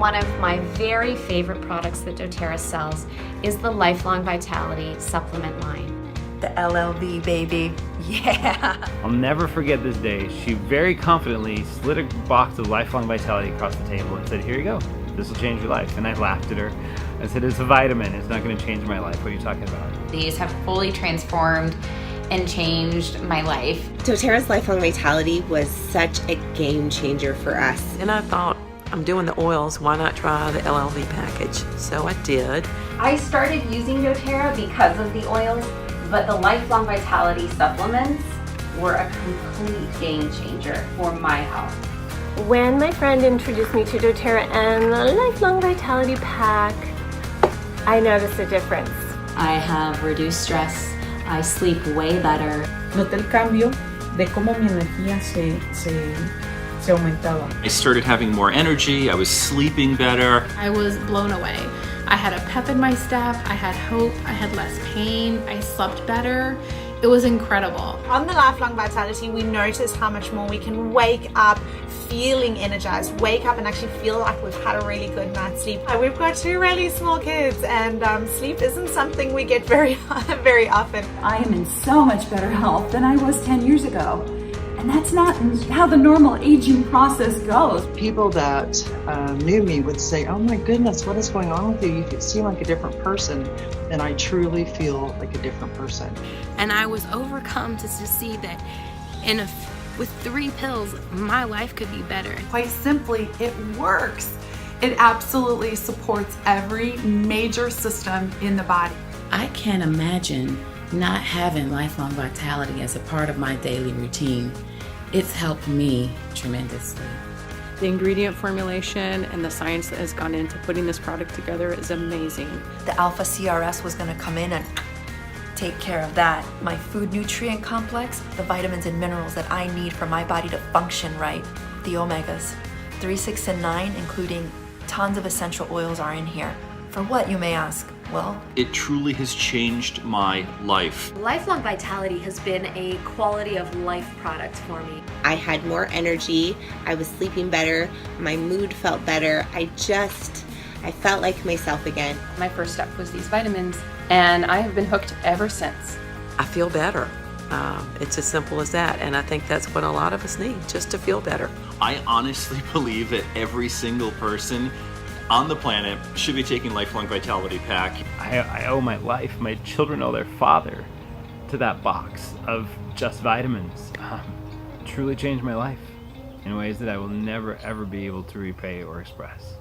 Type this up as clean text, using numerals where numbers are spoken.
One of my very favorite products that doTERRA sells is the Lifelong Vitality supplement line. The LLV, baby. Yeah. I'll never forget this day. She very confidently slid a box of Lifelong Vitality across the table and said, "Here you go. This will change your life." And I laughed at her. I said, "It's a vitamin. It's not going to change my life. What are you talking about?" These have fully transformed and changed my life. doTERRA's Lifelong Vitality was such a game changer for us. And I thought, I'm doing the oils, why not try the LLV package? So I did. I started using doTERRA because of the oils, but the Lifelong Vitality supplements were a complete game changer for my health. When my friend introduced me to doTERRA and the Lifelong Vitality Pack, I noticed a difference. I have reduced stress. I sleep way better. Noté el cambio de cómo mi energía se aumentaba. I started having more energy, I was sleeping better. I was blown away. I had a pep in my step, I had hope, I had less pain, I slept better. It was incredible. On the Lifelong Vitality, we notice how much more we can wake up feeling energized, wake up and actually feel like we've had a really good night's sleep. We've got 2 really small kids, and sleep isn't something we get very often. I am in so much better health than I was 10 years ago. And that's not how the normal aging process goes. People that knew me would say, "Oh my goodness, what is going on with you? You seem like a different person." And I truly feel like a different person. And I was overcome to see that with 3 pills, my life could be better. Quite simply, it works. It absolutely supports every major system in the body. I can't imagine not having Lifelong Vitality as a part of my daily routine. It's helped me tremendously. The ingredient formulation and the science that has gone into putting this product together is amazing. The Alpha CRS was going to come in and take care of that. My food nutrient complex, the vitamins and minerals that I need for my body to function right. The omegas, 3, 6, and 9, including tons of essential oils are in here. For what, you may ask? Well, it truly has changed my life. Lifelong Vitality has been a quality of life product for me. I had more energy, I was sleeping better, my mood felt better, I felt like myself again. My first step was these vitamins, and I have been hooked ever since. I feel better. It's as simple as that, and I think that's what a lot of us need, just to feel better. I honestly believe that every single person on the planet should be taking Lifelong Vitality Pack. I owe my life, my children owe their father to that box of just vitamins. Truly changed my life in ways that I will never ever be able to repay or express.